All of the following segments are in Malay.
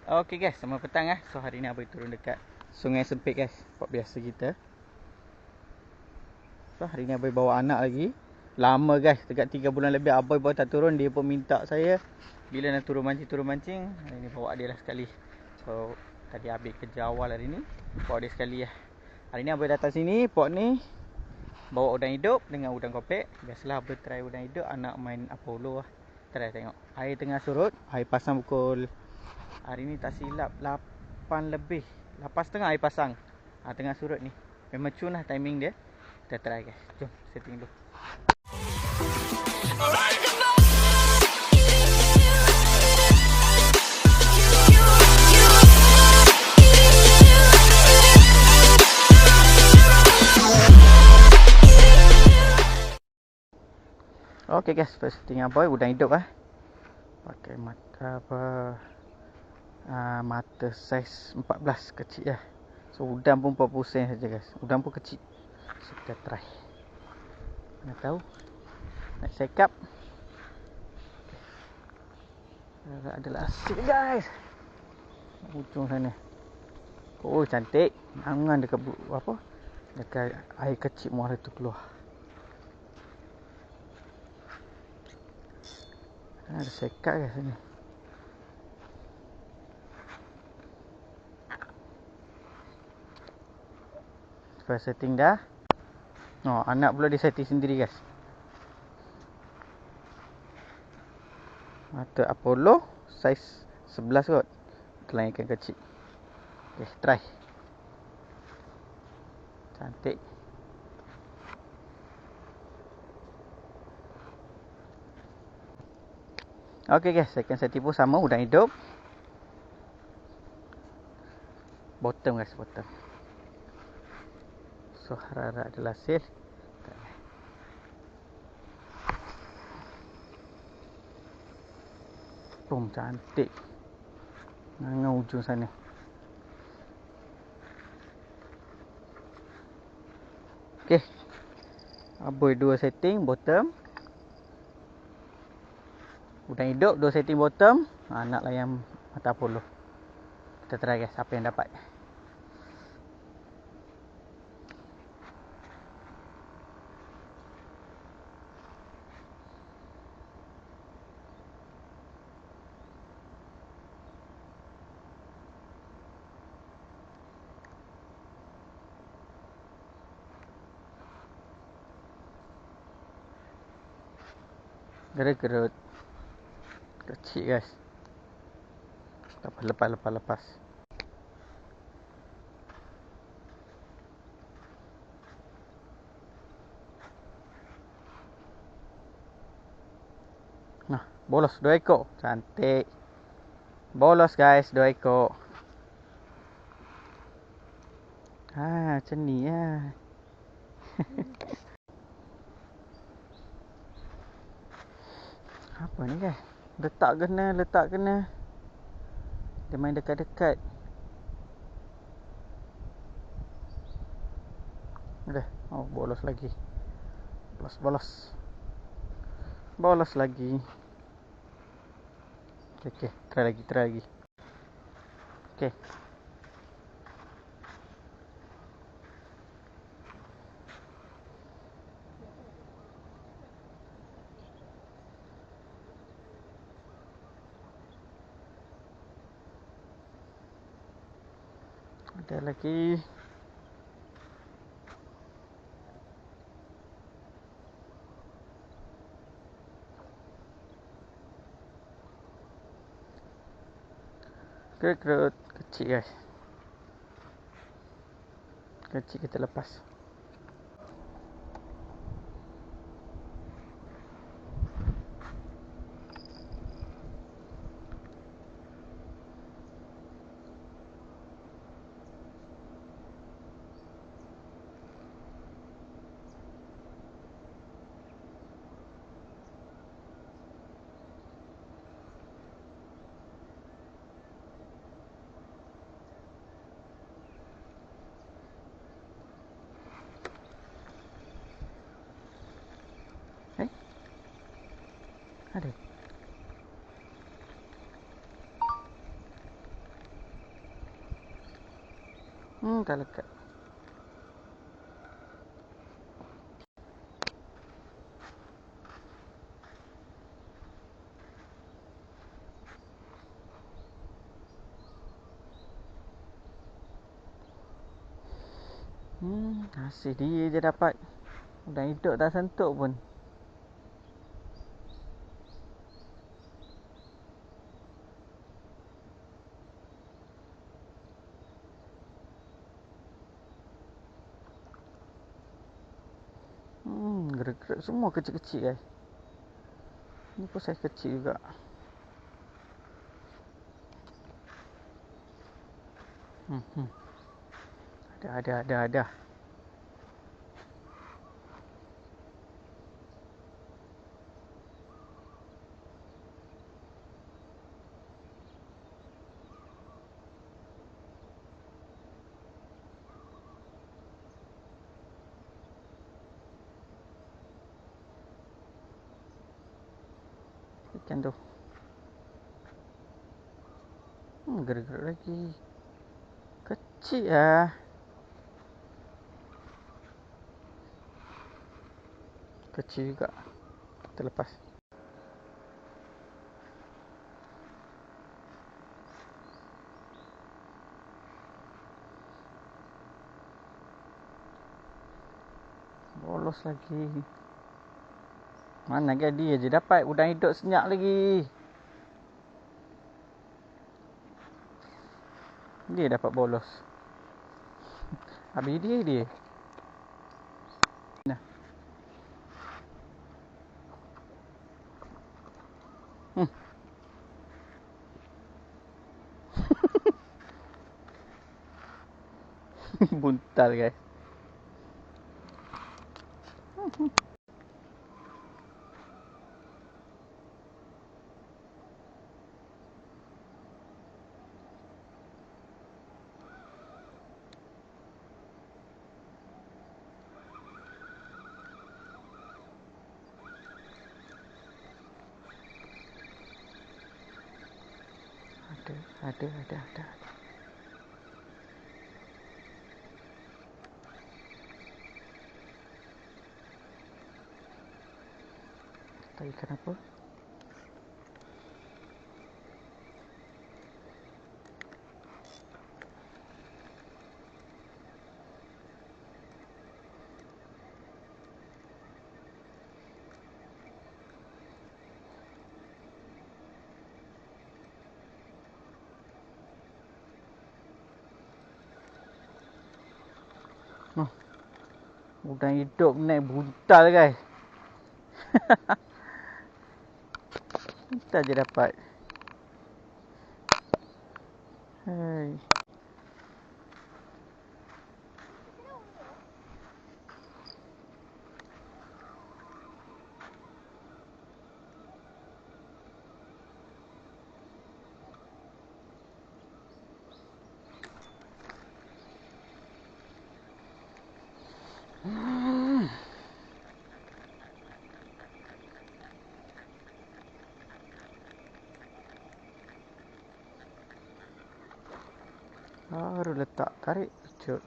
Okay guys, selamat petang . So hari ni Abai turun dekat Sungai Sempit guys, spot biasa kita. So hari ni Abai bawa anak lagi. Lama guys, dekat 3 bulan lebih Abai baru tak turun. Dia pun minta saya bila nak turun mancing. Hari ni bawa dia lah sekali. So tadi habis kerja awal hari ni, bawa dia sekali lah. Hari ni Abai datang sini, pot ni bawa udang hidup dengan udang kopek. Biasalah Abai try udang hidup, anak main Apollo lah. Try tengok. Air tengah surut, air pasang pukul, hari ni tak silap 8 lebih, 8.30 air pasang. Tengah surut ni. Memang cun lah timing dia. Kita try guys. Jom setting dulu. Okay guys, first setting Abai udang hidup lah. Pakai mata apa, mata saiz 14 kecil lah. So udang pun 40 sen saja guys. Udang pun kecil. So kita try. Nak tahu nak sekap. Adalah asyik guys. Ujung sana. Oh cantik. Angan dekat apa? Dekat air kecil muara tu keluar. Ada sekat guys sini. First setting dah. Oh, anak pula dia setting sendiri guys. Mata Apollo saiz 11 kot. Telan ikan kecil. Okay, try. Cantik. Okay guys, second setting pun sama, udang hidup. Bottom guys, bottom. So harap-harap adalah hasil. Boom, cantik. Dengan ujung sana. Okay. Abai 2 setting bottom. Udang hidup 2 setting bottom. Nak layan mata Apollo. Kita try guys, apa yang dapat. Gerut-gerut kecil guys. Lepas. Nah, bolos 2 ekor. Cantik. Bolos guys, 2 ekor. Macam ni lah. Apa ni guys? Letak kena. Dia main dekat-dekat. Dah. Oh, bolos lagi. Bolos lagi. Okay, try lagi. Okay. Ada lagi. Gerut kecil guys. Kecil kita lepas. Ada. Tak lekat. Nasib dia je dapat. Udang hidup tak sentuh pun. Gerak-gerak semua kecil-kecil guys. Ni pun saiz kecil juga. Ada. Ikan tu. Gerak-gerak lagi. Kecil lah. Kecil juga. Terlepas. Bolos lagi. Mana kan dia je dapat udang hidup senyap lagi. Dia dapat bolos. Habis dia. Nah. Buntal guys. Ada. Tak ikan apa? Udang hidup naik buntal guys. Buntal je dapat. Hai. Baru letak, tarik, pecut.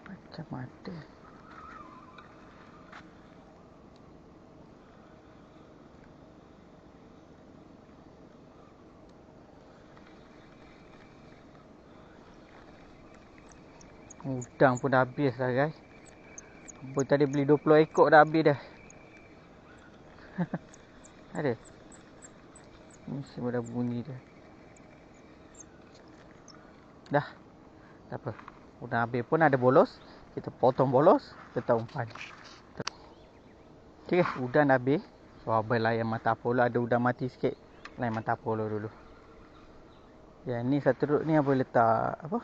Macam ada. Udang pun dah habis lah guys. Boy tadi beli 20 ekor dah habis dah. Ada. Ni semua dah bunyi dah. Dah. Tak apa. Udang habis pun ada bolos. Kita potong bolos. Kita umpan. Okay, udang dah habis. So, abang layan mata polo. Ada udang mati sikit. Layan mata polo dulu. Ya, ni satu duduk ni abang letak apa?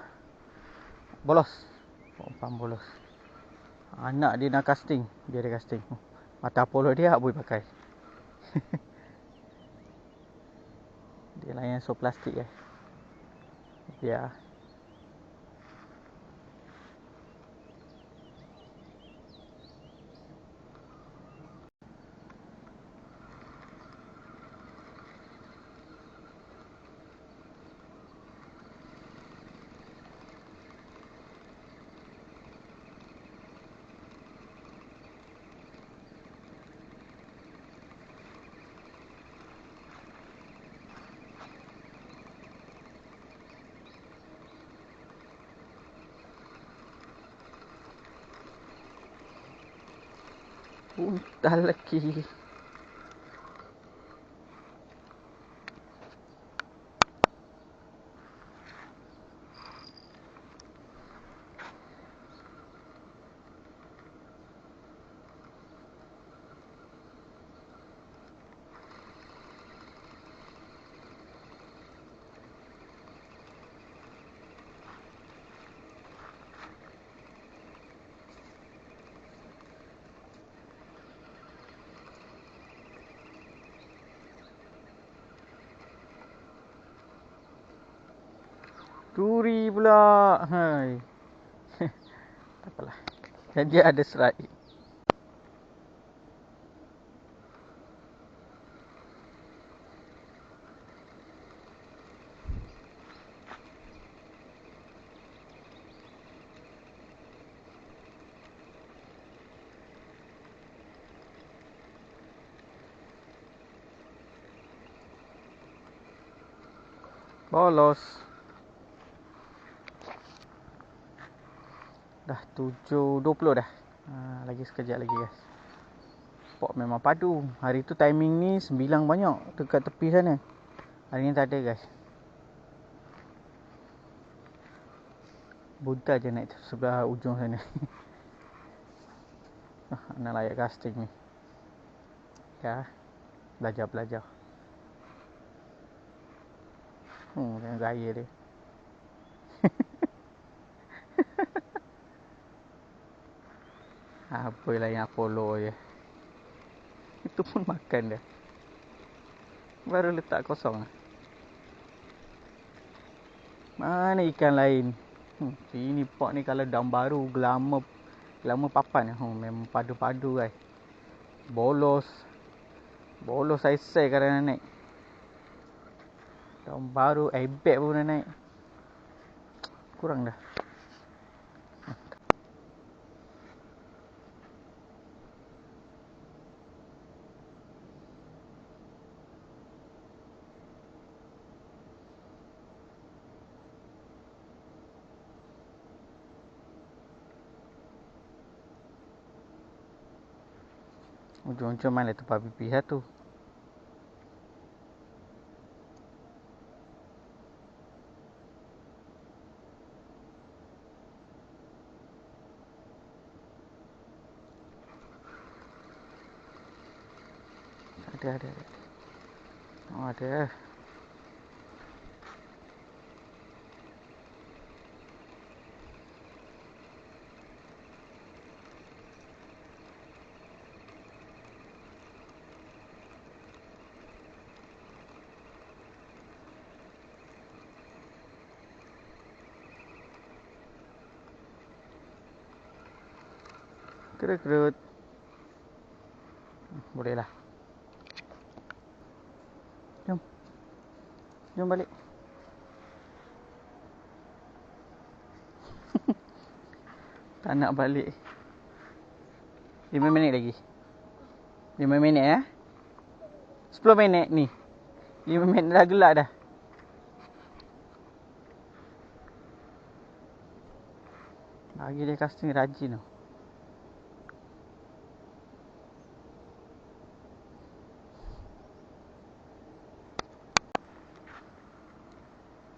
Bolos. Umpan bolos. Anak dia nak casting. Dia ada casting. Mata polo dia abang pakai. Dia layan so plastik ya. Ya. Buntal lagi. Turi pula. Hai. Tak apalah. Jadi ada strike. Bolos. Dah 7.20 dah. Lagi sekejap lagi guys. Pok memang padu. Hari tu timing ni 9 banyak dekat tepi sana. Hari ni tak ada guys. Bunta je naik sebelah ujung sana. Nak layak casting ni. Ya. Belajar. Tengok gaya dia. Apalah yang Apollo je. Itu pun makan dah. Baru letak kosong. Mana ikan lain? Sini pot ni kalau daun baru lama papan. Memang padu-padu guys. Bolos saya kadang nak naik. Daun baru ebek pun nak naik. Kurang dah. Ujung-ujung mana tempat pipi satu. Ada. Oh ada. Kerut. Boleh lah. Jom balik. Tak nak balik. 5 minit lagi. 5 minit ya. 10 minit ni. 5 minit dah gelap dah. Bagi dia casting rajin tau.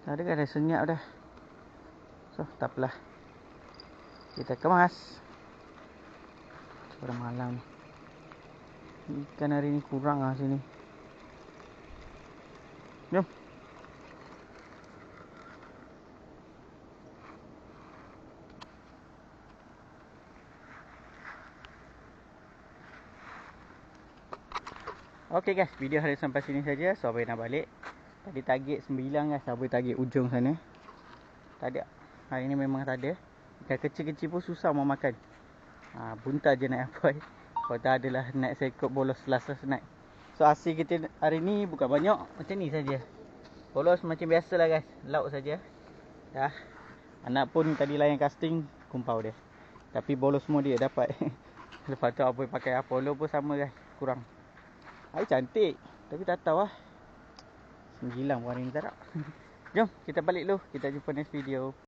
Ada kan dah senyap dah. So tak apalah. Kita kemas. Pada malam ni. Ikan hari ni kurang lah sini. Jom. Okay guys, video hari sampai sini saja. So Abai nak balik. Tadi target 9 guys, Abai target ujung sana. Tak ada. Hari ni memang tak ada. Ikan kecil-kecil pun susah mau makan. Bunta je naik Abai. Kalau tak adalah naik sekot bolos last naik. So hasil kita hari ni bukan banyak. Macam ni saja. Bolos macam biasa lah guys. Lauk saja. Dah. Anak pun tadi layan casting, kumpau dia. Tapi bolos semua dia dapat. Lepas tu Abai pakai Apollo pun sama guys. Kurang. Air cantik. Tapi tak tahu lah. 9 hari ni tak. Jom kita balik dulu. Kita jumpa next video.